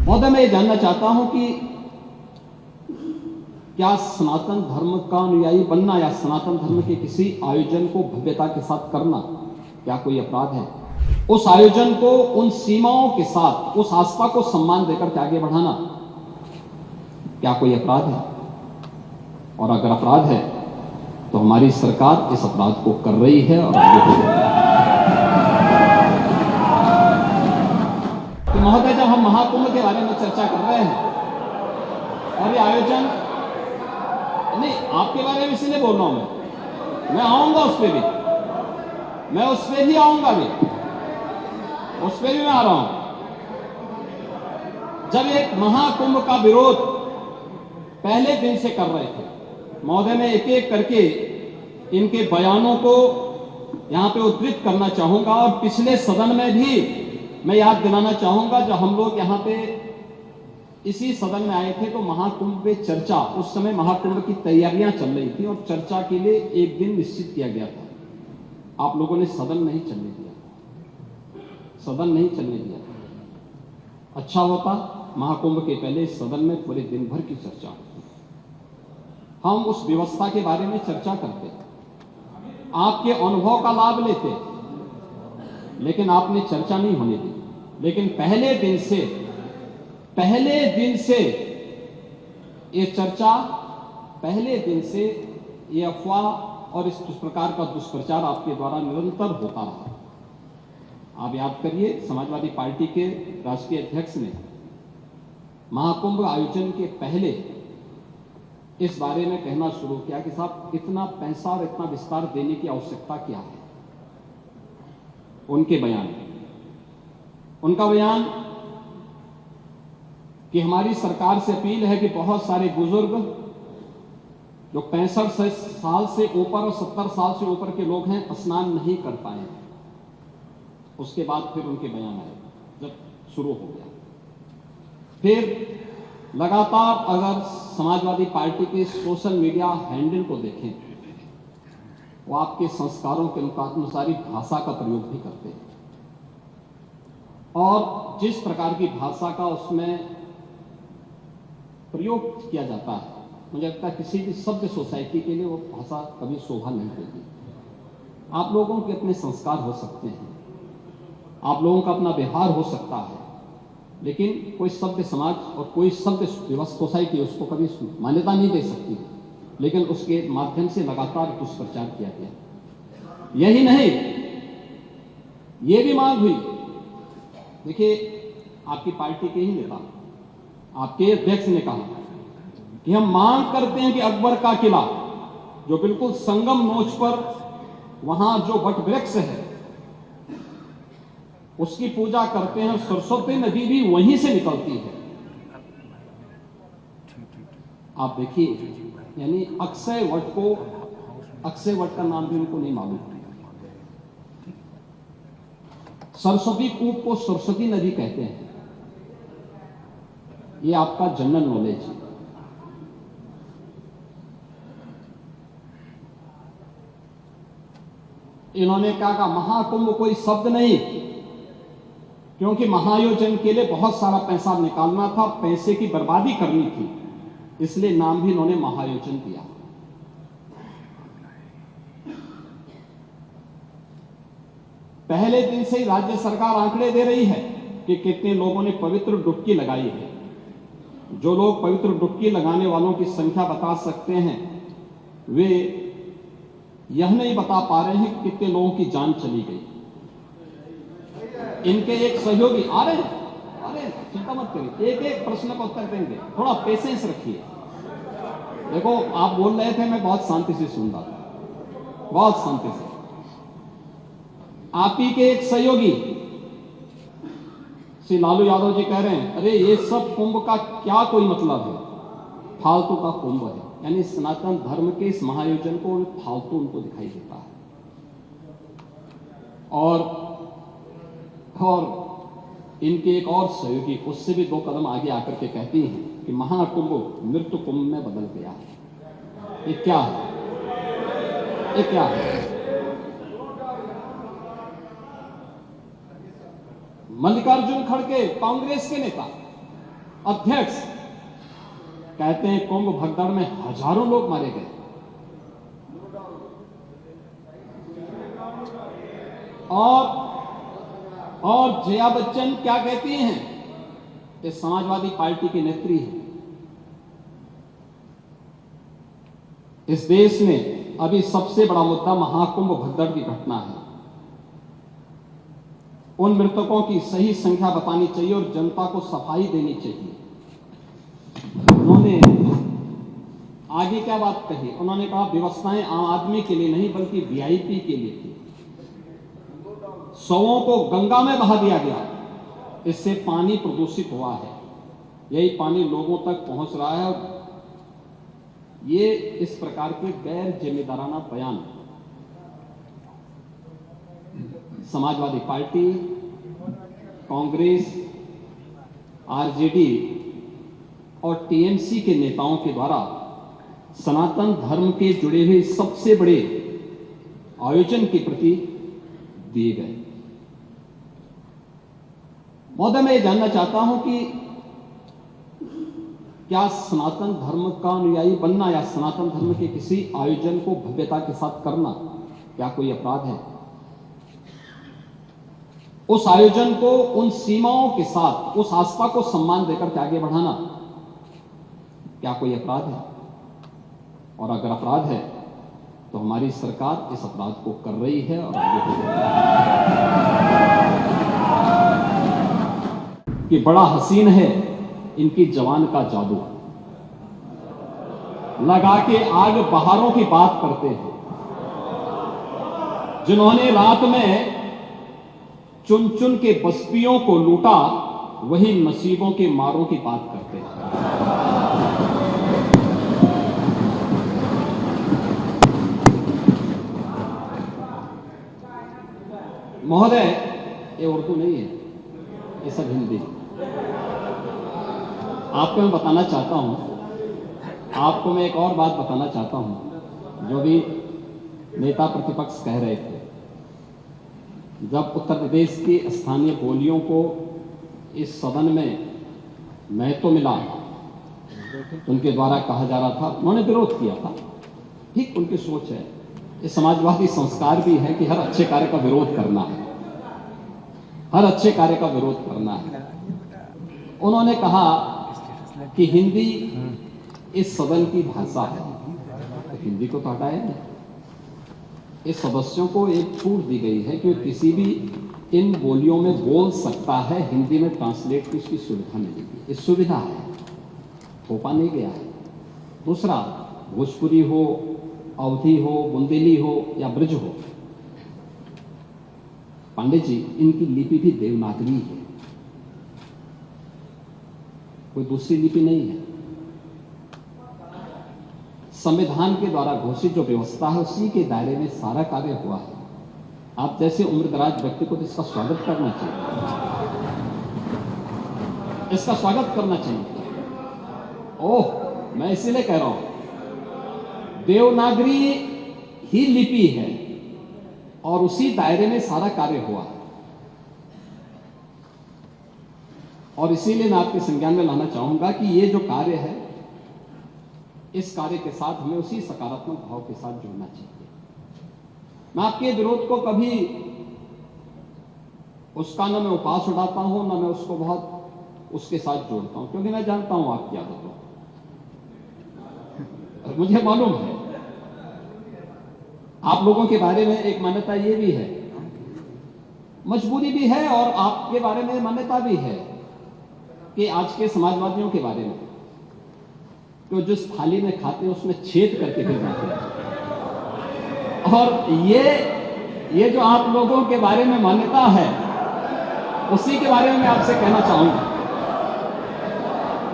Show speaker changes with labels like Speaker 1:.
Speaker 1: महोदय, मैं ये जानना चाहता हूं कि क्या सनातन धर्म का अनुयायी बनना या सनातन धर्म के किसी आयोजन को भव्यता के साथ करना क्या कोई अपराध है? उस आयोजन को उन सीमाओं के साथ, उस आस्था को सम्मान देकर के आगे बढ़ाना क्या कोई अपराध है? और अगर अपराध है तो हमारी सरकार इस अपराध को कर रही है और आगे बढ़ रही है। तो महोदय, जब हम महाकुंभ के बारे में चर्चा कर रहे हैं और ये आयोजन, नहीं, आपके बारे में इसलिए बोल रहा हूं, मैं आऊंगा उस पर भी, मैं उस पर भी आऊंगा भी, उस पर भी मैं आ रहा हूं। जब एक महाकुंभ का विरोध पहले दिन से कर रहे थे महोदय, मैं एक एक करके इनके बयानों को यहां पे उद्धृत करना चाहूंगा और पिछले सदन में भी मैं याद दिलाना चाहूंगा, जब हम लोग यहां पे इसी सदन में आए थे तो महाकुंभ पे चर्चा, उस समय महाकुंभ की तैयारियां चल रही थी और चर्चा के लिए एक दिन निश्चित किया गया था। आप लोगों ने सदन नहीं चलने दिया, सदन नहीं चलने दिया। अच्छा होता महाकुंभ के पहले सदन में पूरे दिन भर की चर्चा होती, हम उस व्यवस्था के बारे में चर्चा करते, आपके अनुभव का लाभ लेते, लेकिन आपने चर्चा नहीं होने दी। लेकिन पहले दिन से ये चर्चा, पहले दिन से ये अफवाह और इस प्रकार का दुष्प्रचार आपके द्वारा निरंतर होता रहा। आप याद करिए, समाजवादी पार्टी के राष्ट्रीय अध्यक्ष ने महाकुंभ आयोजन के पहले इस बारे में कहना शुरू किया कि साहब, इतना पैसा और इतना विस्तार देने की आवश्यकता क्या है। उनका बयान कि हमारी सरकार से अपील है कि बहुत सारे बुजुर्ग जो 65 साल से ऊपर और 70 साल से ऊपर के लोग हैं, स्नान नहीं कर पाए। उसके बाद फिर उनके बयान आए, जब शुरू हो गया, फिर लगातार अगर समाजवादी पार्टी के सोशल मीडिया हैंडल को देखें, वो आपके संस्कारों के अनुसार भाषा का प्रयोग भी करते हैं और जिस प्रकार की भाषा का उसमें प्रयोग किया जाता है, मुझे लगता है किसी भी सभ्य सोसाइटी के लिए वो भाषा कभी शोभा नहीं देगी। आप लोगों के अपने संस्कार हो सकते हैं, आप लोगों का अपना व्यवहार हो सकता है, लेकिन कोई सभ्य समाज और कोई सभ्य सोसाइटी उसको कभी मान्यता नहीं दे सकती। लेकिन उसके माध्यम से लगातार दुष्प्रचार किया गया। यही नहीं, ये भी मांग हुई, देखिए आपकी पार्टी के ही नेता, आपके अध्यक्ष ने कहा कि हम मांग करते हैं कि अकबर का किला, जो बिल्कुल संगम नोच पर वहां जो वट वृक्ष है, उसकी पूजा करते हैं। सरस्वती नदी भी वहीं से निकलती है। आप देखिए, यानी अक्षय वट का नाम भी उनको नहीं मालूम। सरस्वती कूप को सरस्वती नदी कहते हैं। ये आपका जनरल नॉलेज है। इन्होंने कहा महाकुंभ कोई शब्द नहीं, क्योंकि महाआयोजन के लिए बहुत सारा पैसा निकालना था, पैसे की बर्बादी करनी थी, इसलिए नाम भी इन्होंने महाआयोजन दिया। पहले दिन से ही राज्य सरकार आंकड़े दे रही है कि कितने लोगों ने पवित्र डुबकी लगाई है। जो लोग पवित्र डुबकी लगाने वालों की संख्या बता सकते हैं, वे यह नहीं बता पा रहे हैं कि कितने लोगों की जान चली गई। इनके एक सहयोगी आ रहे हैं, चिंता मत करिए, एक एक प्रश्न का उत्तर देंगे, थोड़ा पेशेंस रखिए। देखो, आप बोल रहे थे, मैं बहुत शांति से सुन रहा था, बहुत शांति से। आप ही के एक सहयोगी श्री लालू यादव जी कह रहे हैं, अरे ये सब कुंभ का क्या कोई मतलब है, फालतू का कुंभ है। यानी सनातन धर्म के इस महाआयोजन को फालतू उनको दिखाई देता है। और इनके एक और सहयोगी उससे भी 2 कदम आगे आकर के कहती हैं कि महाकुंभ मृत्यु कुंभ में बदल गया है। ये क्या है? ये क्या है? मल्लिकार्जुन खड़गे कांग्रेस के नेता अध्यक्ष कहते हैं कुंभ भगदड़ में हजारों लोग मारे गए, और जया बच्चन क्या कहती हैं कि समाजवादी पार्टी की नेत्री है। इस देश में अभी सबसे बड़ा मुद्दा महाकुंभ भगदड़ की घटना है। उन मृतकों की सही संख्या बतानी चाहिए और जनता को सफाई देनी चाहिए। उन्होंने आगे क्या बात कही? उन्होंने कहा व्यवस्थाएं आम आदमी के लिए नहीं बल्कि वीआईपी के लिए थी। शवों को गंगा में बहा दिया गया, इससे पानी प्रदूषित हुआ है। यही पानी लोगों तक पहुंच रहा है और ये इस प्रकार के गैर जिम्मेदाराना बयान समाजवादी पार्टी, कांग्रेस, आरजेडी और टीएमसी के नेताओं के द्वारा सनातन धर्म के जुड़े हुए सबसे बड़े आयोजन के प्रति दिए गए। महोदय, मैं ये जानना चाहता हूं कि क्या सनातन धर्म का अनुयायी बनना या सनातन धर्म के किसी आयोजन को भव्यता के साथ करना क्या कोई अपराध है? उस आयोजन को उन सीमाओं के साथ, उस आस्था को सम्मान देकर के आगे बढ़ाना क्या कोई अपराध है? और अगर अपराध है तो हमारी सरकार इस अपराध को कर रही है और आगे बढ़ रही है। कि बड़ा हसीन है इनकी जवान का जादू, लगा के आग बहारों की बात करते हैं। जिन्होंने रात में चुन चुन के बस्तियों को लूटा, वही नसीबों के मारों की बात करते हैं। महोदय, ये उर्दू नहीं है, ये सब हिंदी। आपको मैं बताना चाहता हूं, आपको मैं एक और बात बताना चाहता हूं, जो भी नेता प्रतिपक्ष कह रहे थे। जब उत्तर प्रदेश की स्थानीय बोलियों को इस सदन में महत्व मिला, उनके द्वारा कहा जा रहा था, उन्होंने विरोध किया था। ठीक उनकी सोच है, ये समाजवादी संस्कार भी है कि हर अच्छे कार्य का विरोध करना है, हर अच्छे कार्य का विरोध करना है। उन्होंने कहा कि हिंदी इस सदन की भाषा है, तो हिंदी को तो हटाया नहीं। इस सदस्यों को एक छूट दी गई है कि किसी भी इन बोलियों में बोल सकता है, हिंदी में ट्रांसलेट की उसकी सुविधा मिलेगी। इस सुविधा है, थोपा नहीं गया है। दूसरा, भोजपुरी हो, अवधी हो, बुंदेली हो या ब्रज हो, पांडे जी, इनकी लिपि भी देवनागरी है, कोई दूसरी लिपि नहीं है। संविधान के द्वारा घोषित जो व्यवस्था है उसी के दायरे में सारा कार्य हुआ है। आप जैसे उम्रदराज व्यक्ति को इसका स्वागत करना चाहिए, इसका स्वागत करना चाहिए। ओह, मैं इसीलिए कह रहा हूं, देवनागरी ही लिपि है और उसी दायरे में सारा कार्य हुआ है। और इसीलिए मैं आपके संज्ञान में लाना चाहूंगा कि ये जो कार्य है, इस कार्य के साथ हमें उसी सकारात्मक भाव के साथ जुड़ना चाहिए। मैं आपके विरोध को कभी उसका न मैं उपास उठाता हूं, न मैं उसको बहुत उसके साथ जोड़ता हूं, क्योंकि मैं जानता हूं आपकी आदतों और मुझे मालूम है आप लोगों के बारे में एक मान्यता ये भी है, मजबूरी भी है, और आपके बारे में मान्यता भी है कि आज के समाजवादियों के बारे में तो जिस थाली में खाते हैं उसमें छेद करके फिर जाते हैं। और ये जो आप लोगों के बारे में मान्यता है, उसी के बारे में मैं आपसे कहना चाहूंगा